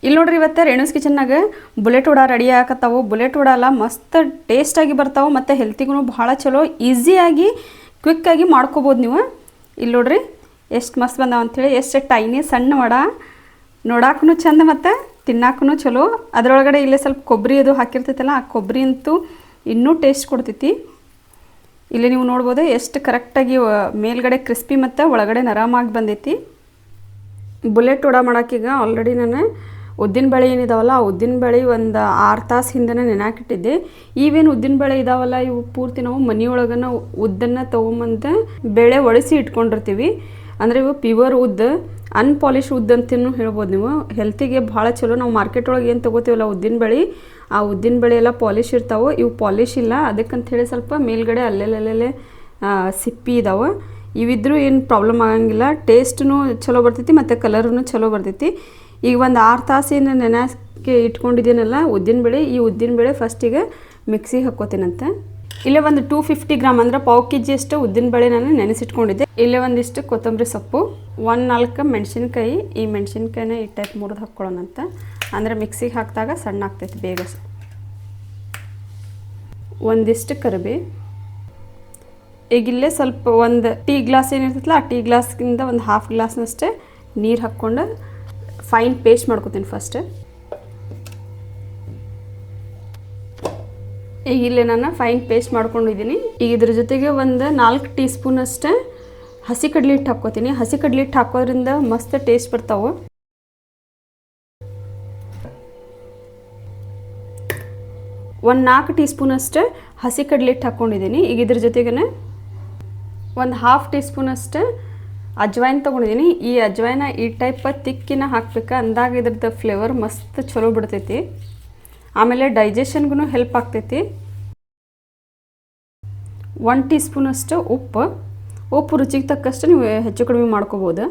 ಇಲ್ಲಿ ನೋಡ್ರಿ ಇವತ್ತು ರೇಣುಸ್ ಕಿಚನ್ನಾಗ ಬುಲೆಟ್ ವಡ ರೆಡಿ ಆಗತ್ತಾವು. ಬುಲೆಟ್ ವಡ ಎಲ್ಲ ಮಸ್ತ್ ಟೇಸ್ಟಾಗಿ ಬರ್ತಾವೆ ಮತ್ತು ಹೆಲ್ತಿಗೂ ಭಾಳ ಚಲೋ, ಈಸಿಯಾಗಿ ಕ್ವಿಕ್ಕಾಗಿ ಮಾಡ್ಕೋಬೋದು ನೀವು. ಇಲ್ಲಿ ನೋಡ್ರಿ ಎಷ್ಟು ಮಸ್ತ್ ಬಂದಾವ ಅಂಥೇಳಿ. ಎಷ್ಟು ಟೈನಿ ಸಣ್ಣ ವಡ, ನೋಡಾಕೂ ಚಂದ ಮತ್ತು ತಿನ್ನಾಕೂ ಚಲೋ. ಅದರೊಳಗಡೆ ಇಲ್ಲೇ ಸ್ವಲ್ಪ ಕೊಬ್ಬರಿ ಅದು ಹಾಕಿರ್ತೈತಲ್ಲ, ಆ ಕೊಬ್ಬರಿ ಅಂತೂ ಇನ್ನೂ ಟೇಸ್ಟ್ ಕೊಡ್ತೈತಿ. ಇಲ್ಲಿ ನೀವು ನೋಡ್ಬೋದು ಎಷ್ಟು ಕರೆಕ್ಟಾಗಿ ಮೇಲ್ಗಡೆ ಕ್ರಿಸ್ಪಿ ಮತ್ತು ಒಳಗಡೆ ನರಮಾಗಿ ಬಂದೈತಿ. ಬುಲೆಟ್ ವಡ ಮಾಡೋಕ್ಕೀಗ ಆಲ್ರೆಡಿ ನಾನು ಉದ್ದಿನಬೇಳೆ ಏನಿದಾವಲ್ಲ, ಆ ಉದ್ದಿನಬೇಳೆ ಒಂದು 6 ತಾಸು ಹಿಂದೆನೇ ನೆನಾಕಿಟ್ಟಿದ್ದೆ. ಇವೇನು ಉದ್ದಿನಬೇಳೆ ಇದಾವಲ್ಲ, ಇವು ಪೂರ್ತಿ ನಾವು ಮನೆಯೊಳಗನ ಉದ್ದನ್ನು ತೊಗೊಂಬಂದು ಬೇಳೆ ಒಡಿಸಿ ಇಟ್ಕೊಂಡಿರ್ತೀವಿ. ಅಂದರೆ ಇವು ಪ್ಯೂರ್ ಉದ್ದ, ಅನ್ಪಾಲಿಶ್ ಉದ್ದು ಅಂತಲೂ ಹೇಳ್ಬೋದು ನೀವು. ಹೆಲ್ತಿಗೆ ಭಾಳ ಚಲೋ. ನಾವು ಮಾರ್ಕೆಟ್ ಒಳಗೆ ಏನು ತೊಗೋತೀವಲ್ಲ ಉದ್ದಿನಬೇಳೆ, ಆ ಉದ್ದಿನಬೇಳೆ ಎಲ್ಲ ಪಾಲಿಶ್ ಇರ್ತಾವೆ. ಇವು ಪಾಲಿಶ್ ಇಲ್ಲ, ಅದಕ್ಕಂಥೇಳಿ ಸ್ವಲ್ಪ ಮೇಲ್ಗಡೆ ಅಲ್ಲೆಲ್ಲೇ ಸಿಪ್ಪಿ ಇದಾವೆ. ಇವಿದ್ರೂ ಏನು ಪ್ರಾಬ್ಲಮ್ ಆಗಂಗಿಲ್ಲ. ಟೇಸ್ಟೂ ಚಲೋ ಬರ್ತೈತಿ ಮತ್ತು ಕಲರೂ ಚಲೋ ಬರ್ತೈತಿ. ಈಗ ಒಂದು 6 ತಾಸು ಏನು ನೆನೆಸ್ಕೆ ಇಟ್ಕೊಂಡಿದ್ದೀನಲ್ಲ ಉದ್ದಿನಬೇಳೆ, ಈ ಉದ್ದಿನಬೇಳೆ ಫಸ್ಟಿಗೆ ಮಿಕ್ಸಿಗೆ ಹಾಕ್ಕೋತೀನಂತೆ. ಇಲ್ಲೇ ಒಂದು 250 ಗ್ರಾಮ್ ಅಂದರೆ 1/4 kg ಅಷ್ಟು ಉದ್ದಿನಬೇಳೆ ನಾನು ನೆನೆಸಿಟ್ಕೊಂಡಿದ್ದೆ. ಇಲ್ಲೇ ಒಂದಿಷ್ಟು ಕೊತ್ತಂಬರಿ ಸೊಪ್ಪು, 1-4 ಮೆಣಸಿನ್ಕಾಯಿ. ಈ ಮೆಣಸಿನ್ಕಾಯಿನ ಈ ಟೈಪ್ ಮುರಿದು ಹಾಕ್ಕೊಳ್ಳೋಣಂತ, ಅಂದರೆ ಮಿಕ್ಸಿಗೆ ಹಾಕಿದಾಗ ಸಣ್ಣ ಆಗ್ತೈತಿ ಬೇಗ. ಒಂದಿಷ್ಟು ಕರಿಬೇವು. ಈಗಿಲ್ಲೇ ಸ್ವಲ್ಪ ಒಂದು ಟೀ ಗ್ಲಾಸ್ ಏನಿರ್ತೈತಲ್ಲ, ಆ ಟೀ ಗ್ಲಾಸ್ಗಿಂತ ಒಂದು 1/2 ಗ್ಲಾಸ್ನಷ್ಟೇ ನೀರು ಹಾಕ್ಕೊಂಡು ಫೈನ್ ಪೇಸ್ಟ್ ಮಾಡ್ಕೊತೀನಿ ಫಸ್ಟ್. ಈಗ ಇಲ್ಲೇ ನಾನು ಫೈನ್ ಪೇಸ್ಟ್ ಮಾಡ್ಕೊಂಡಿದ್ದೀನಿ. ಈಗ ಇದ್ರ ಜೊತೆಗೆ ಒಂದು 4 ಟೀ ಸ್ಪೂನ್ ಅಷ್ಟೇ ಹಸಿ ಕಡಲೆ ಹಿಟ್ಟು ಹಾಕ್ಕೋತೀನಿ. ಹಸಿ ಕಡಲೆ ಹಿಟ್ಟು ಹಾಕೋದ್ರಿಂದ ಮಸ್ತ್ ಟೇಸ್ಟ್ ಬರ್ತಾವೆ. ಒಂದು 4 ಟೀ ಸ್ಪೂನ್ ಅಷ್ಟೇ ಹಸಿ ಕಡಲೆ ಹಿಟ್ಟು ಹಾಕ್ಕೊಂಡಿದ್ದೀನಿ. ಈಗ ಇದ್ರ ಜೊತೆಗೇ ಒಂದು 1/2 ಟೀ ಸ್ಪೂನ್ ಅಷ್ಟೇ ಅಜ್ವಾಯಿನ್ ತೊಗೊಂಡಿದ್ದೀನಿ. ಈ ಅಜ್ವಾಯಿನ ಈ ಟೈಪ್ ತಿಕ್ಕಿನ ಹಾಕ್ಬೇಕು, ಅಂದಾಗ ಇದ್ರದ್ದು ಫ್ಲೇವರ್ ಮಸ್ತ್ ಚಲೋ ಬಿಡ್ತೈತಿ. ಆಮೇಲೆ ಡೈಜೆಷನ್ಗೂ ಹೆಲ್ಪ್ ಆಗ್ತೈತಿ. 1 ಟೀ ಸ್ಪೂನ್ ಅಷ್ಟು ಉಪ್ಪು ರುಚಿಗೆ ತಕ್ಕಷ್ಟು ನೀವು ಹೆಚ್ಚು ಕಡಿಮೆ ಮಾಡ್ಕೋಬೋದು.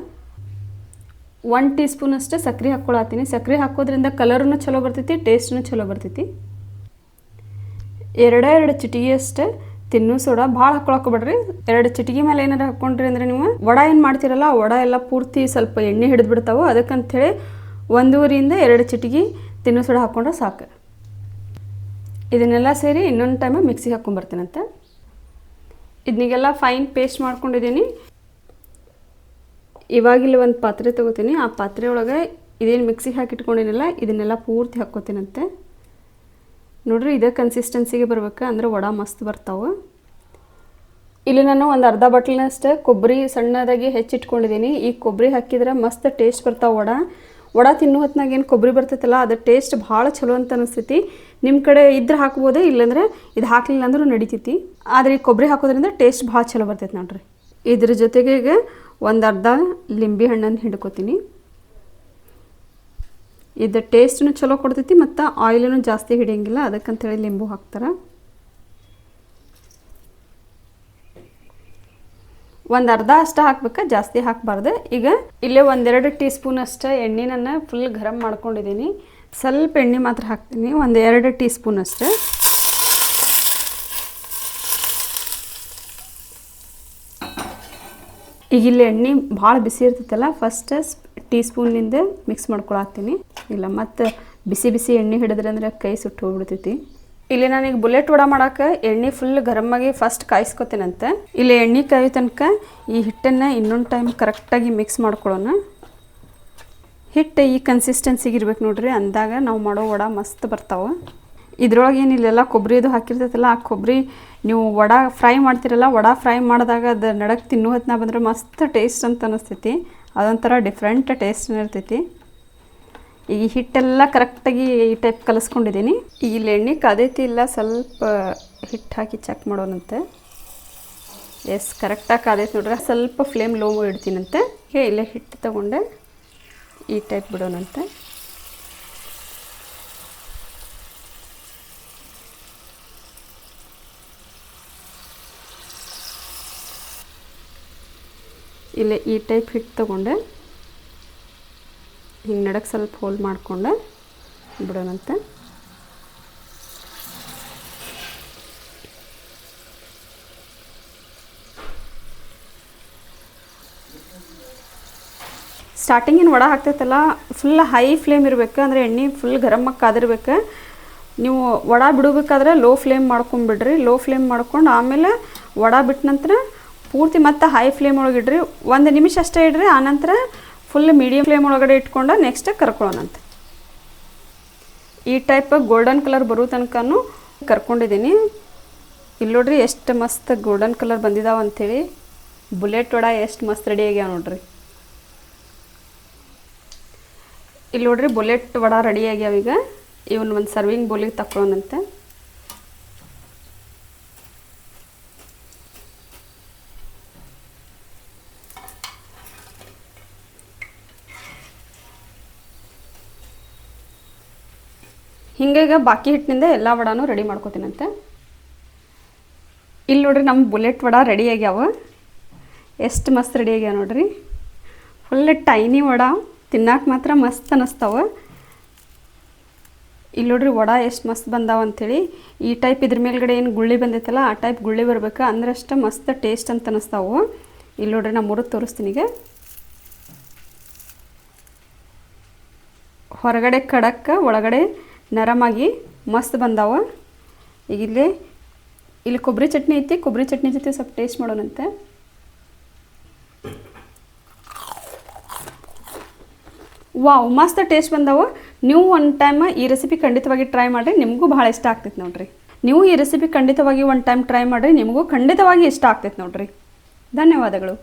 1 ಟೀ ಸ್ಪೂನ್ ಅಷ್ಟು ಸಕ್ಕರೆ ಹಾಕ್ಕೊಳತ್ತೀನಿ. ಸಕ್ಕರೆ ಹಾಕೋದ್ರಿಂದ ಕಲರೂ ಚಲೋ ಬರ್ತೈತಿ, ಟೇಸ್ಟೂ ಚಲೋ ಬರ್ತೈತಿ. 2 ಚಿಟಿಗೆ ಅಷ್ಟೇ ತಿನ್ನೋ ಸೋಡಾ. ಭಾಳ ಹಾಕ್ಕೊಳಕ್ಕೋಬೇಡ್ರಿ. 2 ಚಿಟಿಗೆ ಮೇಲೆ ಏನಾರು ಹಾಕ್ಕೊಂಡ್ರಿ ಅಂದರೆ ನೀವು ವಡ ಏನು ಮಾಡ್ತೀರಲ್ಲ, ವಡ ಎಲ್ಲ ಪೂರ್ತಿ ಸ್ವಲ್ಪ ಎಣ್ಣೆ ಹಿಡಿದು ಬಿಡ್ತಾವೆ. ಅದಕ್ಕಂಥೇಳಿ 1.5ರಿಂದ 2 ಚಿಟಿಗೆ ತಿನ್ನೋ ಸೋಡಾ ಹಾಕ್ಕೊಂಡ್ರೆ ಸಾಕು. ಇದನ್ನೆಲ್ಲ ಸೇರಿ ಇನ್ನೊಂದು ಟೈಮ ಮಿಕ್ಸಿಗೆ ಹಾಕ್ಕೊಂಬರ್ತೀನಂತೆ. ಇದನ್ನೆಲ್ಲ ಫೈನ್ ಪೇಸ್ಟ್ ಮಾಡ್ಕೊಂಡಿದ್ದೀನಿ. ಇವಾಗಿಲ್ಲಿ ಒಂದು ಪಾತ್ರೆ ತೊಗೋತೀನಿ. ಆ ಪಾತ್ರೆ ಒಳಗೆ ಇದೇನು ಮಿಕ್ಸಿಗೆ ಹಾಕಿಟ್ಕೊಂಡಿನಲ್ಲ ಇದನ್ನೆಲ್ಲ ಪೂರ್ತಿ ಹಾಕ್ಕೋತೀನಂತೆ. ನೋಡ್ರಿ ಇದೇ ಕನ್ಸಿಸ್ಟೆನ್ಸಿಗೆ ಬರ್ಬೇಕು, ಅಂದರೆ ವಡ ಮಸ್ತ್ ಬರ್ತಾವೆ. ಇಲ್ಲಿ ನಾನು ಒಂದು ಅರ್ಧ ಬಟ್ಲಿನಷ್ಟೇ ಕೊಬ್ಬರಿ ಸಣ್ಣದಾಗಿ ಹೆಚ್ಚಿಟ್ಕೊಂಡಿದ್ದೀನಿ. ಈ ಕೊಬ್ಬರಿ ಹಾಕಿದ್ರೆ ಮಸ್ತ್ ಟೇಸ್ಟ್ ಬರ್ತಾವೆ. ವಡ ತಿನ್ನೋ ಹೊತ್ನಾಗ ಏನು ಕೊಬ್ಬರಿ ಬರ್ತೈತಲ್ಲ, ಅದು ಟೇಸ್ಟ್ ಭಾಳ ಚಲೋ ಅಂತ ಅನಿಸ್ತೈತಿ. ನಿಮ್ಮ ಕಡೆ ಇದ್ರೆ ಹಾಕ್ಬೋದೇ, ಇಲ್ಲಾಂದ್ರೆ ಇದು ಹಾಕಲಿಲ್ಲ ಅಂದ್ರೂ ನಡಿತೈತಿ. ಆದರೆ ಈ ಕೊಬ್ಬರಿ ಹಾಕೋದ್ರಿಂದ ಟೇಸ್ಟ್ ಭಾಳ ಚಲೋ ಬರ್ತೈತೆ ನೋಡ್ರಿ. ಇದ್ರ ಜೊತೆಗೆ ಈಗ ಒಂದು ಅರ್ಧ ಲಿಂಬೆ ಹಣ್ಣನ್ನು ಹಿಡ್ಕೊತೀನಿ. ಇದು ಟೇಸ್ಟೂ ಚಲೋ ಕೊಡ್ತೈತಿ ಮತ್ತು ಆಯಿಲೂ ಜಾಸ್ತಿ ಹಿಡಿಯಂಗಿಲ್ಲ, ಅದಕ್ಕಂತೇಳಿ ಲಿಂಬು ಹಾಕ್ತಾರೆ. ಒಂದು ಅರ್ಧ ಅಷ್ಟು ಹಾಕ್ಬೇಕು, ಜಾಸ್ತಿ ಹಾಕಬಾರ್ದು. ಈಗ ಇಲ್ಲೇ 1-2 ಟೀ ಸ್ಪೂನ್ ಅಷ್ಟು ಎಣ್ಣೆ ನಾನು ಫುಲ್ ಗರಂ ಮಾಡ್ಕೊಂಡಿದ್ದೀನಿ. ಸ್ವಲ್ಪ ಎಣ್ಣೆ ಮಾತ್ರ ಹಾಕ್ತೀನಿ, 1-2 ಟೀ ಸ್ಪೂನ್ ಅಷ್ಟು. ಈಗ ಇಲ್ಲಿ ಎಣ್ಣೆ ಭಾಳ ಬಿಸಿ ಇರ್ತೈತಲ್ಲ, ಫಸ್ಟ್ ಟೀ ಸ್ಪೂನಿಂದ ಮಿಕ್ಸ್ ಮಾಡ್ಕೊಳತ್ತೀನಿ. ಇಲ್ಲ ಮತ್ತು ಬಿಸಿ ಎಣ್ಣೆ ಹಿಡಿದ್ರೆ ಅಂದರೆ ಕೈ ಸುಟ್ಟು ಹೋಗ್ಬಿಡ್ತೈತಿ. ಇಲ್ಲಿ ನಾನೀಗ ಬುಲೆಟ್ ವಡ ಮಾಡೋಕೆ ಎಣ್ಣೆ ಫುಲ್ ಗರಮಾಗಿ ಫಸ್ಟ್ ಕಾಯಿಸ್ಕೊತೀನಂತೆ. ಇಲ್ಲಿ ಎಣ್ಣೆ ಕಾಯೋ ತನಕ ಈ ಹಿಟ್ಟನ್ನು ಇನ್ನೊಂದು ಟೈಮ್ ಕರೆಕ್ಟಾಗಿ ಮಿಕ್ಸ್ ಮಾಡ್ಕೊಳ್ಳೋಣ. ಹಿಟ್ಟು ಈ ಕನ್ಸಿಸ್ಟೆನ್ಸಿಗೆ ಇರ್ಬೇಕು ನೋಡ್ರಿ, ಅಂದಾಗ ನಾವು ಮಾಡೋ ವಡ ಮಸ್ತ್ ಬರ್ತಾವೆ. ಇದ್ರೊಳಗೆ ಏನಿಲ್ಲ ಕೊಬ್ಬರಿದು ಹಾಕಿರ್ತೈತಲ್ಲ, ಆ ಕೊಬ್ಬರಿ ನೀವು ವಡ ಫ್ರೈ ಮಾಡ್ತಿರಲ್ಲ, ವಡ ಫ್ರೈ ಮಾಡಿದಾಗ ಅದು ನಡಕ್ಕೆ ತಿನ್ನೋ ಹೊತ್ನ ಬಂದರೆ ಮಸ್ತ್ ಟೇಸ್ಟ್ ಅಂತ ಅನ್ನಿಸ್ತೈತಿ. ಅದೊಂಥರ ಡಿಫ್ರೆಂಟ್ ಟೇಸ್ಟ್ ಇರ್ತೈತಿ. ಈಗ ಹಿಟ್ಟೆಲ್ಲ ಕರೆಕ್ಟಾಗಿ ಈ ಟೈಪ್ ಕಲಿಸ್ಕೊಂಡಿದ್ದೀನಿ. ಈಗ ಇಲ್ಲಿ ಎಣ್ಣೆ ಕಾದೈತಿ ಇಲ್ಲ, ಸ್ವಲ್ಪ ಹಿಟ್ಟು ಹಾಕಿ ಚೆಕ್ ಮಾಡೋಣಂತೆ. ಎಸ್, ಕರೆಕ್ಟಾಗಿ ಕಾದೈತಿ ನೋಡ್ರಿ. ಸ್ವಲ್ಪ ಫ್ಲೇಮ್ ಲೋ ಇಡ್ತೀನಂತೆ. ಇಲ್ಲೇ ಹಿಟ್ಟು ತೊಗೊಂಡೆ ಈ ಟೈಪ್ ಬಿಡೋಣಂತೆ. ಇಲ್ಲೇ ಈ ಟೈಪ್ ಹಿಟ್ಟು ತೊಗೊಂಡೆ ಹಿಂಗೆ ನಡಕ್ಕೆ ಸ್ವಲ್ಪ ಹೋಲ್ ಮಾಡಿಕೊಂಡೆ ಬಿಡೋಣಂತೆ. ಸ್ಟಾರ್ಟಿಂಗಿನ ವಡೆ ಹಾಕ್ತೈತಲ್ಲ ಫುಲ್ ಹೈ ಫ್ಲೇಮ್ ಇರಬೇಕು, ಅಂದರೆ ಎಣ್ಣೆ ಫುಲ್ ಗರಮಾಗಿ ಕಾದಿರ್ಬೇಕು. ನೀವು ವಡೆ ಬಿಡಬೇಕಾದ್ರೆ ಲೋ ಫ್ಲೇಮ್ ಮಾಡ್ಕೊಂಬಿಡ್ರಿ. ಲೋ ಫ್ಲೇಮ್ ಮಾಡ್ಕೊಂಡು ಆಮೇಲೆ ವಡೆ ಬಿಟ್ಟ ನಂತರ ಪೂರ್ತಿ ಮತ್ತು ಹೈ ಫ್ಲೇಮ್ ಒಳಗೆ ಇಡ್ರಿ. 1 ನಿಮಿಷ ಅಷ್ಟೇ ಇಡ್ರಿ. ಆನಂತರ ಫುಲ್ ಮೀಡಿಯಮ್ ಫ್ಲೇಮ್ ಒಳಗಡೆ ಇಟ್ಕೊಂಡು ನೆಕ್ಸ್ಟ್ ಕರ್ಕೊಳ್ಳೋಣಂತೆ. ಈ ಟೈಪ್ ಗೋಲ್ಡನ್ ಕಲರ್ ಬರೋ ತನಕನೂ ಕರ್ಕೊಂಡಿದ್ದೀನಿ. ಇಲ್ಲಿ ನೋಡ್ರಿ ಎಷ್ಟು ಮಸ್ತ್ ಗೋಲ್ಡನ್ ಕಲರ್ ಬಂದಿದ್ದಾವೆ ಅಂಥೇಳಿ. ಬುಲೆಟ್ ವಡೆ ಎಷ್ಟು ಮಸ್ತ್ ರೆಡಿ ಆಗ್ಯಾವ ನೋಡ್ರಿ. ಇಲ್ಲಿ ನೋಡ್ರಿ ಬುಲೆಟ್ ವಡೆ ರೆಡಿ ಆಗ್ಯಾವ. ಈಗ ಇವನ್ನ ಒಂದು ಸರ್ವಿಂಗ್ ಬೌಲಿಗೆ ತಗೊಳ್ಳೋಣಂತೆ. ಹಿಂಗೆ ಬಾಕಿ ಹಿಟ್ಟಿನಿಂದ ಎಲ್ಲ ವಡಾನು ರೆಡಿ ಮಾಡ್ಕೋತೀನಂತೆ. ಇಲ್ಲಿ ನೋಡ್ರಿ ನಮ್ಮ ಬುಲೆಟ್ ವಡೆ ರೆಡಿ ಆಗ್ಯಾವ. ಎಷ್ಟು ಮಸ್ತ್ ರೆಡಿ ಆಗ್ಯಾವ ನೋಡ್ರಿ. ಫುಲ್ ಟೈನಿ ವಡೆ, ತಿನ್ನಕ್ಕೆ ಮಾತ್ರ ಮಸ್ತ್ ಅನ್ನಿಸ್ತಾವೆ. ಇಲ್ಲಿ ನೋಡ್ರಿ ವಡೆ ಎಷ್ಟು ಮಸ್ತ್ ಬಂದಾವ ಅಂಥೇಳಿ. ಈ ಟೈಪ್ ಇದ್ರ ಮೇಲ್ಗಡೆ ಏನು ಗುಳ್ಳಿ ಬಂದೈತಲ್ಲ ಆ ಟೈಪ್ ಗುಳ್ಳಿ ಬರ್ಬೇಕು, ಅಂದ್ರೆ ಅಷ್ಟು ಮಸ್ತ್ ಟೇಸ್ಟ್ ಅಂತ ಅನ್ನಿಸ್ತಾವೆ. ಇಲ್ಲಿ ನೋಡ್ರಿ ನಾನು ಮುರಿದು ತೋರಿಸ್ತೀನಿ. ಈಗ ಹೊರಗಡೆ ಖಡಕ್ ಒಳಗಡೆ ನರಮಾಗಿ ಮಸ್ತ್ ಬಂದಾವ. ಈಗ ಇಲ್ಲಿ ಕೊಬ್ಬರಿ ಚಟ್ನಿ ಐತಿ. ಕೊಬ್ಬರಿ ಚಟ್ನಿ ಜೊತೆ ಸ್ವಲ್ಪ ಟೇಸ್ಟ್ ಮಾಡೋಣಂತೆ. ವಾವ್, ಮಸ್ತ್ ಟೇಸ್ಟ್ ಬಂದಾವ. ನೀವು ಒಂದು ಟೈಮ್ ಈ ರೆಸಿಪಿ ಖಂಡಿತವಾಗಿ ಟ್ರೈ ಮಾಡಿರಿ, ನಿಮಗೂ ಭಾಳ ಇಷ್ಟ ಆಗ್ತೈತೆ ನೋಡ್ರಿ. ನೀವು ಈ ರೆಸಿಪಿ ಖಂಡಿತವಾಗಿ ಒಂದು ಟೈಮ್ ಟ್ರೈ ಮಾಡಿರಿ, ನಿಮಗೂ ಖಂಡಿತವಾಗಿ ಇಷ್ಟ ಆಗ್ತೈತೆ ನೋಡ್ರಿ. ಧನ್ಯವಾದಗಳು.